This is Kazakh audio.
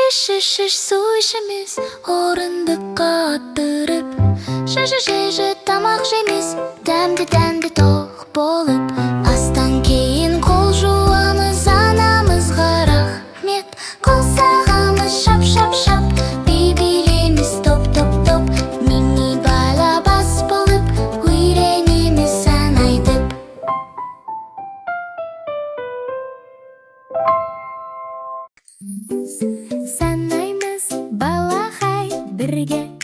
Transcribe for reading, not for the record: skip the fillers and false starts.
Іш су ішеміз, орындыққа отырып. Жи тамақ жейміз, дәмді тоқ болып. Астан кейін қол жуамыз, анамызға рақмет. Қол соғамыз, шап, билеміз топ. MimiBala бас болып, үйренеміз санайды. Санаймыз балағай бірге,